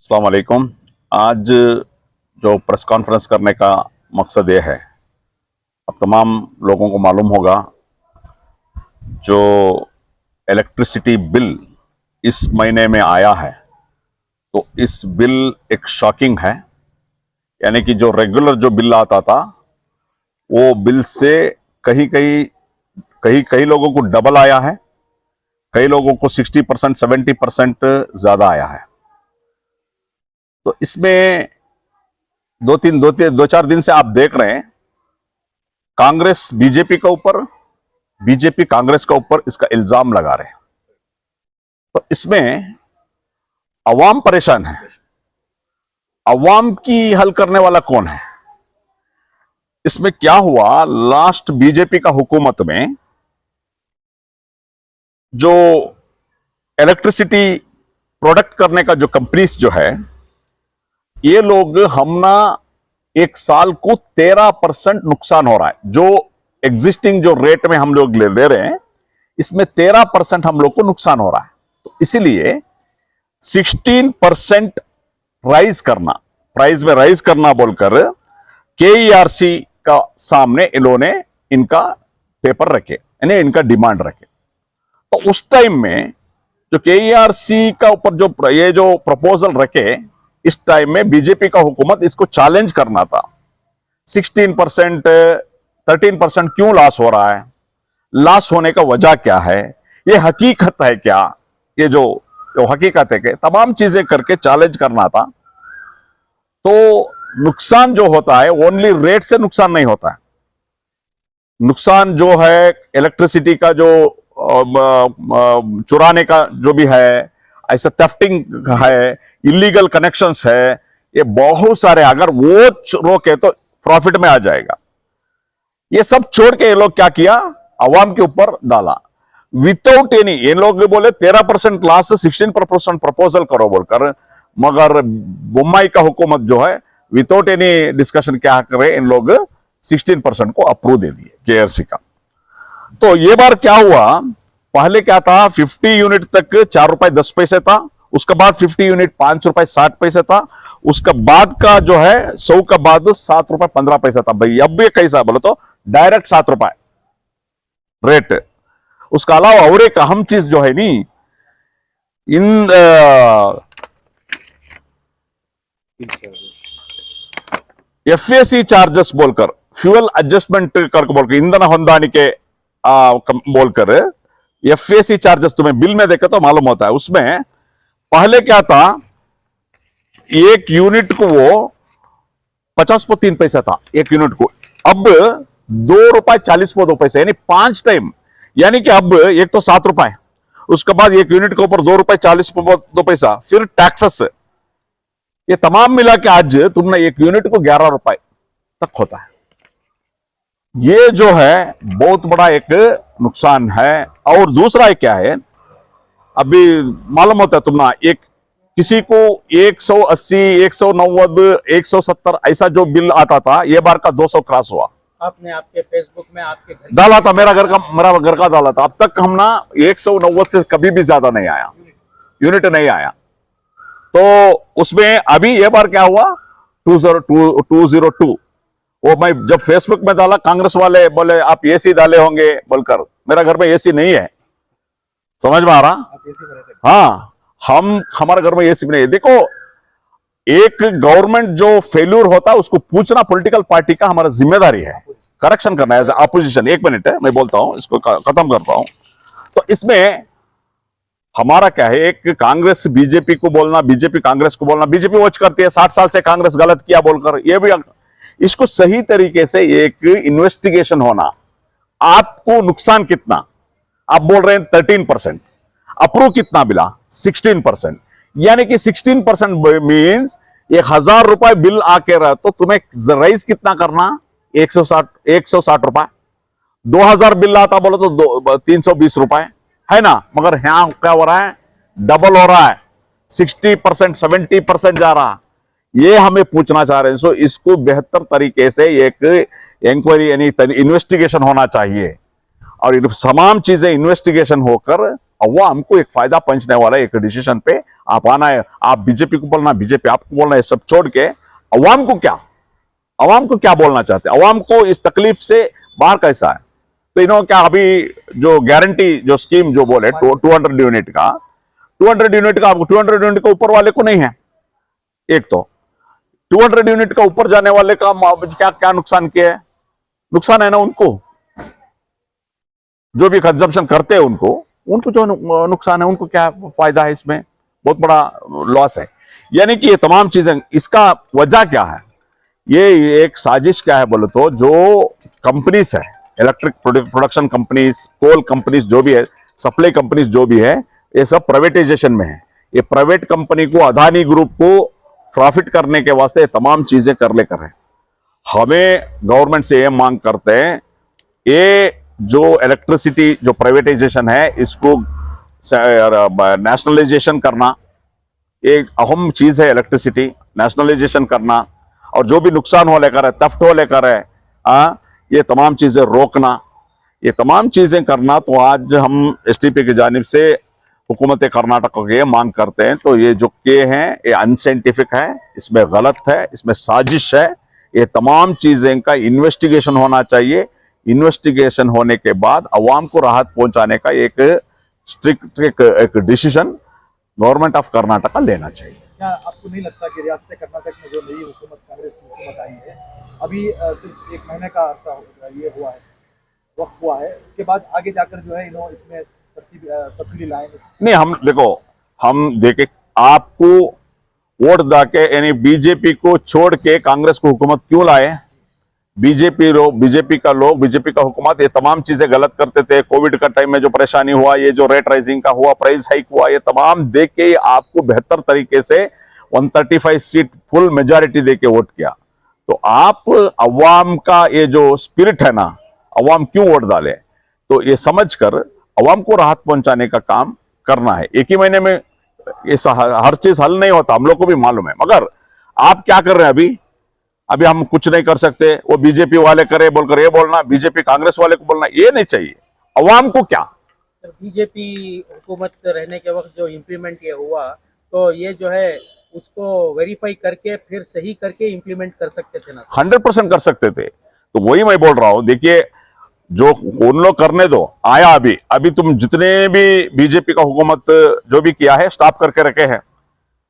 अस्सलाम वालेकुम। आज जो प्रेस कॉन्फ्रेंस करने का मकसद ये है, अब तमाम लोगों को मालूम होगा जो इलेक्ट्रिसिटी बिल इस महीने में आया है, तो इस बिल एक शॉकिंग है। यानी कि जो रेगुलर जो बिल आता था वो बिल से कहीं कहीं लोगों को डबल आया है, कई लोगों को 60% 70% ज्यादा आया है। तो इसमें दो चार दिन से आप देख रहे हैं कांग्रेस बीजेपी के ऊपर, बीजेपी कांग्रेस के ऊपर इसका इल्जाम लगा रहे हैं। तो इसमें अवाम परेशान है। अवाम की हल करने वाला कौन है? इसमें क्या हुआ, लास्ट बीजेपी का हुकूमत में जो इलेक्ट्रिसिटी प्रोडक्ट करने का जो कंपनीज जो है, ये लोग हमना एक साल को 13% नुकसान हो रहा है। जो एग्जिस्टिंग जो रेट में हम लोग ले रहे हैं, इसमें 13% हम लोग को नुकसान हो रहा है। तो इसीलिए 16% राइज करना, प्राइस में राइज करना बोलकर KERC का सामने इन्होंने इनका पेपर रखे, यानी इनका डिमांड रखे। तो उस टाइम में जो KERC का ऊपर जो ये जो प्रपोजल रखे, इस टाइम में बीजेपी का हुकूमत इसको चैलेंज करना था। 16% 13% क्यों लॉस हो रहा है, लॉस होने का वजह क्या है, ये हकीकत है क्या, ये जो हकीकत है कि तमाम चीजें करके चैलेंज करना था। तो नुकसान जो होता है ओनली रेट से नुकसान नहीं होता है। नुकसान जो है इलेक्ट्रिसिटी का जो चुराने का जो भी है, ऐसा थेफ्टिंग है, इलीगल कनेक्शंस है, ये बहुत सारे, अगर वो रोके तो प्रॉफिट में आ जाएगा। ये सब छोड़ के ये लोग क्या किया, अवाम के ऊपर डाला विदाउट एनी। ये लोग बोले 13% लॉस, 16% प्रपोजल करो बोलकर, मगर बुम्बई का हुकूमत जो है विदाउट एनी डिस्कशन क्या करे, इन लोग 16% को अप्रूव दे दिए KERC का। तो ये बार क्या हुआ, पहले क्या था, 50 यूनिट तक 4 रुपए 10 पैसे था, उसके बाद 50 यूनिट 5 रुपए 60 पैसे था, उसका बाद का जो है 100 का बाद 7 रुपए 15 पैसा था। भाई अब ये कैसा बोलो तो डायरेक्ट 7 रुपए रेट। उसका अलावा और एक अहम चीज जो है नी, इन FAC चार्जेस बोलकर, फ्यूल एडजस्टमेंट करके बोलकर, ईंधन होंदानी के बोलकर FAC चार्जेस तुम्हें बिल में देखा तो मालूम होता है। उसमें पहले क्या था, एक यूनिट को वो 50 पैसा था एक यूनिट को, अब 2 रुपए 40 पैसे, यानी 5 टाइम। यानी कि अब एक तो 7 रुपए, उसके बाद एक यूनिट के ऊपर 2 रुपए 40 पैसा, फिर टैक्सेस, ये तमाम मिला के आज तुमने एक यूनिट को 11 रुपए तक होता है। ये जो है बहुत बड़ा एक नुकसान है। और दूसरा क्या है, अभी मालूम होता है तुमना, एक किसी को 180 190 170 ऐसा जो बिल आता था, ये बार का 200 क्रॉस हुआ। आपने आपके फेसबुक में आपके घर डाला था, मेरा घर का डाला था। अब तक हम ना 190 से कभी भी ज्यादा नहीं आया, यूनिट नहीं आया। तो उसमें अभी ये बार क्या हुआ, 202 वो मैं जब फेसबुक में डाला, कांग्रेस वाले बोले आप AC डाले होंगे बोलकर, मेरा घर में AC नहीं है। समझ में आ रहा? हाँ, हमारे घर में AC नहीं है। देखो, एक गवर्नमेंट जो फेल्यूर होता है उसको पूछना पॉलिटिकल पार्टी का हमारा जिम्मेदारी है, करेक्शन करना है एज अपोजिशन। एक मिनट है, मैं बोलता हूं, इसको खत्म करता हूं। तो इसमें हमारा क्या है, एक कांग्रेस बीजेपी को बोलना, बीजेपी कांग्रेस को बोलना, बीजेपी वॉच करती है 60 साल से कांग्रेस गलत किया बोलकर, ये भी इसको सही तरीके से एक इन्वेस्टिगेशन होना। आपको नुकसान कितना, आप बोल रहे हैं 13%, अप्रूव कितना मिला 16%, यानी कि 16% मीन्स 1000 रुपए बिल आके रहा तो तुम्हें राइज कितना करना, 160 रुपए। 2000 बिल आता बोलो तो 320 रुपए है ना, मगर यहां क्या हो रहा है, डबल हो रहा है, 60% 70% जा रहा। ये हमें पूछना चाह रहे हैं। सो इसको बेहतर तरीके से एक इंक्वायरी यानी इन्वेस्टिगेशन होना चाहिए, और तमाम चीजें इन्वेस्टिगेशन होकर अवाम को एक फायदा पहुंचने वाला एक डिसीजन पे आप आना है। आप बीजेपी को बोलना, बीजेपी आपको बोलना है, सब छोड़ के अवाम को क्या बोलना चाहते हैं, अवाम को इस तकलीफ से बाहर कैसा है। तो इन्होंने क्या अभी जो गारंटी जो स्कीम जो बोले 200 यूनिट का, 200 यूनिट का, आपको 200 यूनिट का ऊपर वाले को नहीं है। एक तो 200 यूनिट का ऊपर जाने वाले का क्या क्या नुकसान किया है, नुकसान है ना उनको, जो भी कंजम्पशन करते हैं उनको जो नुकसान है, उनको क्या फायदा है, इसमें बहुत बड़ा लॉस है। यानी कि ये तमाम चीजें, इसका वजह क्या है, ये एक साजिश क्या है बोले तो, जो कंपनीज है, electric production companies, coal companies जो भी है, सप्लाई कंपनीज जो भी है, ये सब प्राइवेटाइजेशन में है। ये प्राइवेट कंपनी को, अदानी ग्रुप को प्रॉफिट करने के वास्ते तमाम चीजें कर लेकर है। हमें गवर्नमेंट से ये मांग करते हैं, ये जो इलेक्ट्रिसिटी जो प्राइवेटाइजेशन है, इसको नेशनलाइजेशन करना एक अहम चीज है। इलेक्ट्रिसिटी नेशनलाइजेशन करना, और जो भी नुकसान हो लेकर है, थफ्ट हो लेकर है, ये तमाम चीजें रोकना, ये तमाम चीजें करना। तो आज हम एसटीपी की जानिब से हुकूमत कर्नाटक को ये मांग करते हैं, तो ये जो किए हैं ये अनसाइंटिफिक है, इसमें गलत है, इसमें साजिश है। ये तमाम चीजें का इन्वेस्टिगेशन होना चाहिए। इन्वेस्टिगेशन होने के बाद अवाम को राहत पहुंचाने का एक स्ट्रिक्ट एक डिसीजन गवर्नमेंट ऑफ कर्नाटक का लेना चाहिए। क्या आपको नहीं लगता कि रियासत कर्नाटक में जो नई हुकूमत, कांग्रेस की हुकूमत आई है, अभी सिर्फ 1 महीने का अर्सा ये हुआ है, वक्त हुआ है, उसके बाद आगे जाकर जो है इन्होंने इसमें तब्दीली लाएंगे? नहीं, हम देखे आपको वोट दाके, यानी बीजेपी को छोड़ के कांग्रेस को हुकूमत क्यों लाए? बीजेपी का हुकूमत ये तमाम चीजें गलत करते थे। कोविड का टाइम में जो परेशानी हुआ, ये जो रेट राइजिंग का हुआ, प्राइस हाइक हुआ, ये तमाम देख के आपको बेहतर तरीके से 135 सीट फुल मेजॉरिटी देके वोट किया। तो आप अवाम का ये जो स्पिरिट है ना, अवाम क्यों वोट डाले, तो ये समझकर अवाम को राहत पहुंचाने का काम करना है। एक ही महीने में ये हर चीज हल नहीं होता, हम लोग को भी मालूम है। मगर आप क्या कर रहे हैं, अभी हम कुछ नहीं कर सकते, वो बीजेपी वाले करे बोलकर ये बोलना, बीजेपी कांग्रेस वाले को बोलना, ये नहीं चाहिए। अवाम को क्या, सर बीजेपी हुकूमत रहने के वक्त जो इम्प्लीमेंट ये हुआ, तो ये जो है उसको वेरीफाई करके फिर सही करके इम्प्लीमेंट कर सकते थे ना? 100% कर सकते थे। तो वही मैं बोल रहा हूं, देखिए जो उन लोग करने दो, आया अभी तुम जितने भी बीजेपी का हुकूमत जो भी किया है स्टॉप करके रखे हैं,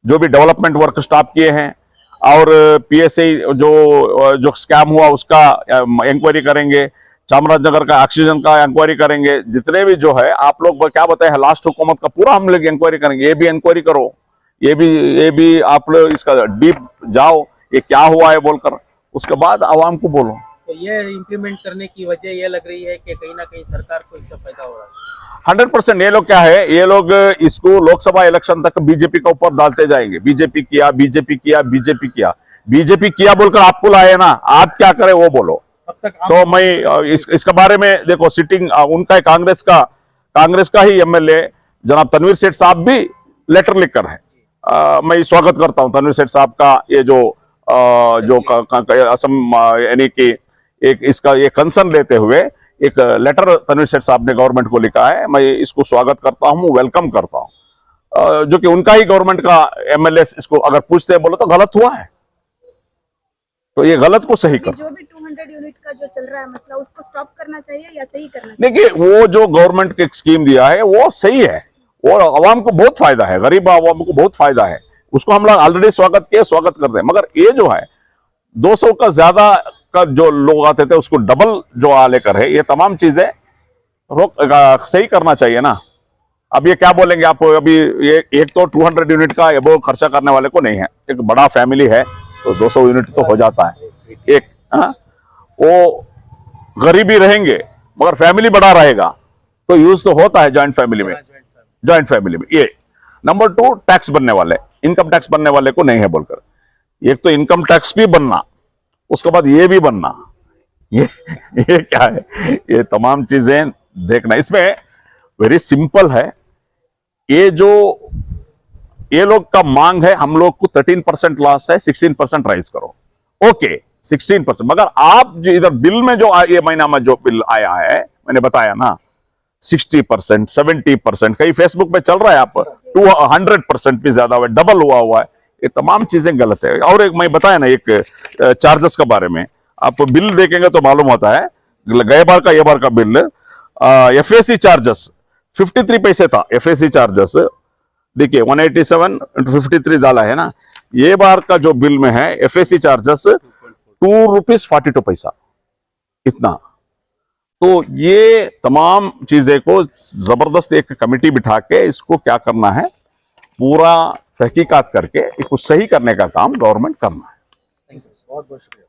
जो भी डेवलपमेंट वर्क स्टॉप किए हैं, और पीएसआई जो स्कैम हुआ उसका इंक्वायरी करेंगे, चामराजनगर का ऑक्सीजन का इंक्वायरी करेंगे, जितने भी जो है आप लोग क्या बताए लास्ट हुकूमत का पूरा हम लोग इंक्वायरी करेंगे। ये भी इंक्वायरी करो, ये भी आप लोग इसका डीप जाओ, ये क्या हुआ है बोलकर, उसके बाद आवाम को बोलो। तो ये इम्प्लीमेंट करने की वजह ये लग रही है कि कहीं ना कहीं सरकार को इससे फायदा हो रहा है। 100% ये लोग क्या है, ये लोग इसको लोकसभा इलेक्शन तक बीजेपी का ऊपर डालते जाएंगे। बीजेपी किया बोलकर आपको लाए ना, आप क्या करें वो बोलो। तो मैं इसके बारे में देखो, सिटिंग उनका कांग्रेस का ही एमएलए जनाब तनवीर सेठ साहब भी लेटर लिखकर है। मैं स्वागत करता हूं तनवीर सेठ साहब का, ये जो असम यानी कि एक इसका ये कंसर्न लेते हुए एक लेटर तनवीर सेठ साहब ने गवर्नमेंट को लिखा है। मैं इसको स्वागत करता हूं, वेलकम करता हूं। जो कि उनका ही गवर्नमेंट का एमएलए इसको अगर पूछते हैं बोलो तो गलत हुआ है, तो ये गलत को सही कर। जो भी 200 यूनिट का जो चल रहा है मसला, उसको स्टॉप करना चाहिए या सही करना चाहिए? देखिए वो जो गवर्नमेंट की स्कीम दिया है वो सही है, और आवाम को बहुत फायदा है, गरीब आवाम को बहुत फायदा है, उसको हम लोग ऑलरेडी स्वागत करते हैं। मगर ये जो है 200 का ज्यादा का जो लोग आते थे उसको डबल जो आ लेकर है, ये तमाम चीजें सही करना चाहिए ना। अब ये क्या बोलेंगे आप, अभी ये एक तो 200 यूनिट का एबो खर्चा करने वाले को नहीं है, एक बड़ा फैमिली है तो 200 यूनिट तो हो जाता है एक। वो गरीबी रहेंगे मगर फैमिली बड़ा रहेगा तो यूज तो होता है जॉइंट फैमिली में। ये नंबर 2, टैक्स बनने वाले, इनकम टैक्स बनने वाले को नहीं है बोलकर, एक तो इनकम टैक्स भी बनना, उसके बाद ये भी बनना, ये क्या है, ये तमाम चीजें देखना। इसमें वेरी सिंपल है, ये लोग का मांग है हम लोग को 13% लॉस है, 16% राइज करो, ओके 16%। मगर आप जो इधर बिल में जो ये महीना में जो बिल आया है, मैंने बताया ना 60%, 70%, कई फेसबुक पे चल रहा है आप 200% भी ज्यादा हुआ, डबल हुआ है। ये तमाम चीजें गलत है। और एक मैं बताया ना, एक चार्जेस के बारे में आप बिल देखेंगे तो मालूम होता है, गए बार का ये बार का बिल एफएसी चार्जेस 53 पैसे था। एफएसी चार्जेस देखिए 187 × 53 डाला है ना, ये बार का जो बिल में है एफएसी चार्जेस ₹2.42 इतना। तो ये तमाम चीजें को जबरदस्त एक कमेटी बिठा के इसको क्या करना है, पूरा तहकीकात करके इसको सही करने का काम गवर्नमेंट करना है। बहुत बहुत शुक्रिया।